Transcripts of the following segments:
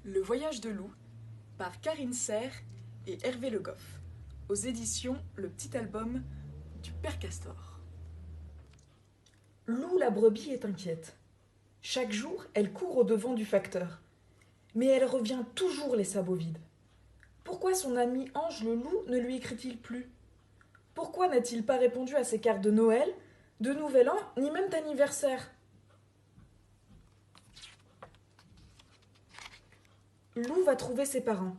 Le voyage de Lou par Karine Serre et Hervé Le Goff aux éditions Le Petit Album du Père Castor. Lou la brebis est inquiète. Chaque jour, elle court au-devant du facteur. Mais elle revient toujours les sabots vides. Pourquoi son ami Ange le loup ne lui écrit-il plus? Pourquoi n'a-t-il pas répondu à ses cartes de Noël, de Nouvel An, ni même d'anniversaire? Lou va trouver ses parents.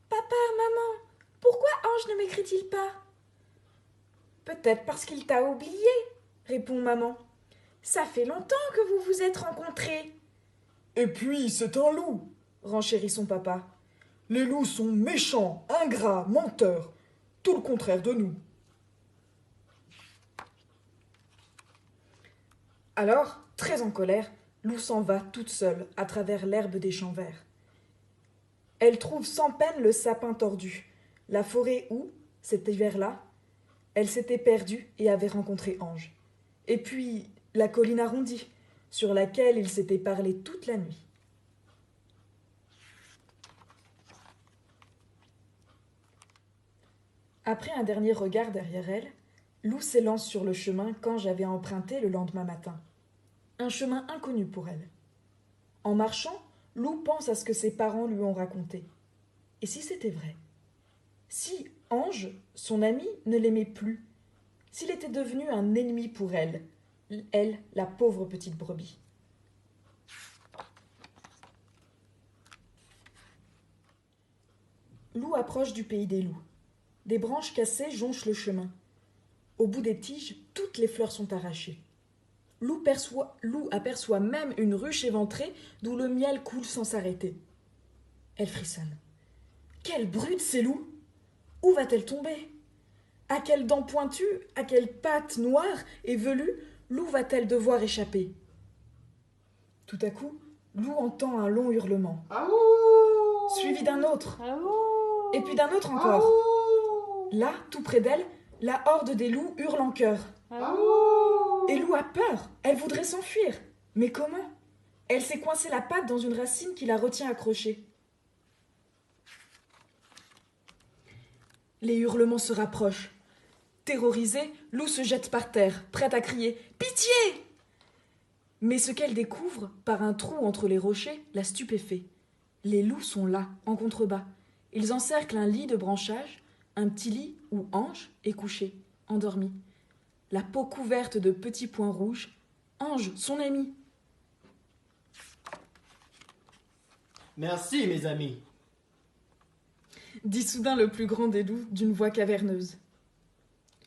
Papa, maman, pourquoi Ange ne m'écrit-il pas? Peut-être parce qu'il t'a oublié, répond maman. Ça fait longtemps que vous vous êtes rencontrés. Et puis, c'est un loup, Renchérit son papa. Les loups sont méchants, ingrats, menteurs, tout le contraire de nous. Alors, très en colère, Lou s'en va toute seule à travers l'herbe des champs verts. Elle trouve sans peine le sapin tordu, la forêt où, cet hiver-là, elle s'était perdue et avait rencontré Ange. Et puis, la colline arrondie, sur laquelle ils s'étaient parlé toute la nuit. Après un dernier regard derrière elle, Lou s'élance sur le chemin qu'Ange avait emprunté le lendemain matin. Un chemin inconnu pour elle. En marchant, Lou pense à ce que ses parents lui ont raconté. Et si c'était vrai? Si Ange, son ami, ne l'aimait plus? S'il était devenu un ennemi pour elle, la pauvre petite brebis? Lou approche du pays des loups. Des branches cassées jonchent le chemin. Au bout des tiges, toutes les fleurs sont arrachées. Lou aperçoit même une ruche éventrée d'où le miel coule sans s'arrêter. Elle frissonne. Quelle brute, ces loups! Où va-t-elle tomber? À quelles dents pointues, à quelles pattes noires et velues Lou va-t-elle devoir échapper? Tout à coup, Lou entend un long hurlement, suivi d'un autre, et puis d'un autre encore. Là, tout près d'elle, la horde des loups hurle en chœur. Et Lou a peur, elle voudrait s'enfuir. Mais comment? Elle s'est coincée la patte dans une racine qui la retient accrochée. Les hurlements se rapprochent. Terrorisée, Lou se jette par terre, prête à crier « Pitié !» Mais ce qu'elle découvre, par un trou entre les rochers, la stupéfait. Les loups sont là, en contrebas. Ils encerclent un lit de branchages, un petit lit où Ange est couché, endormi. La peau couverte de petits points rouges. Ange, son ami. Merci, mes amis, Dit soudain le plus grand des loups d'une voix caverneuse.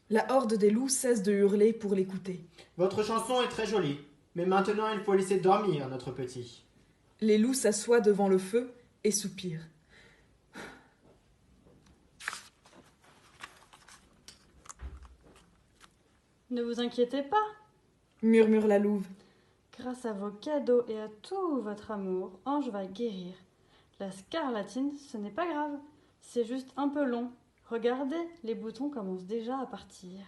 La horde des loups cesse de hurler pour l'écouter. votre chanson est très jolie, mais maintenant il faut laisser dormir notre petit. Les loups s'assoient devant le feu et soupirent. Ne vous inquiétez pas, Murmure la louve. grâce à vos cadeaux et à tout votre amour, Ange va guérir. La scarlatine, ce n'est pas grave, c'est juste un peu long. Regardez, les boutons commencent déjà à partir.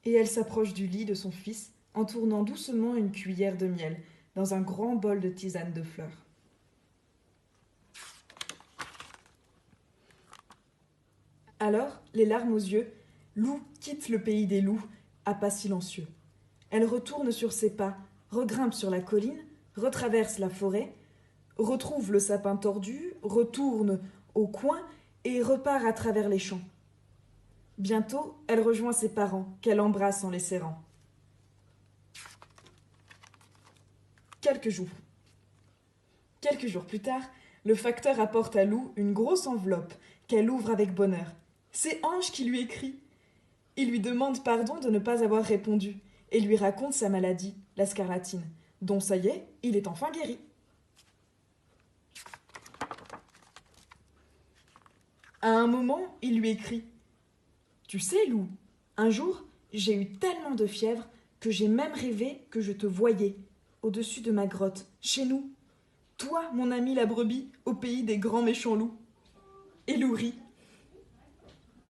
Et elle s'approche du lit de son fils en tournant doucement une cuillère de miel dans un grand bol de tisane de fleurs. Alors, les larmes aux yeux, Lou quitte le pays des loups à pas silencieux. Elle retourne sur ses pas, regrimpe sur la colline, retraverse la forêt, retrouve le sapin tordu, retourne au coin et repart à travers les champs. Bientôt, elle rejoint ses parents, qu'elle embrasse en les serrant. Quelques jours plus tard, le facteur apporte à Lou une grosse enveloppe qu'elle ouvre avec bonheur. C'est Ange qui lui écrit. Il lui demande pardon de ne pas avoir répondu et lui raconte sa maladie, la scarlatine, dont ça y est, il est enfin guéri. À un moment, il lui écrit « Tu sais, Lou, un jour, j'ai eu tellement de fièvre que j'ai même rêvé que je te voyais au-dessus de ma grotte, chez nous. Toi, mon ami la brebis, au pays des grands méchants loups. » Et Lou rit.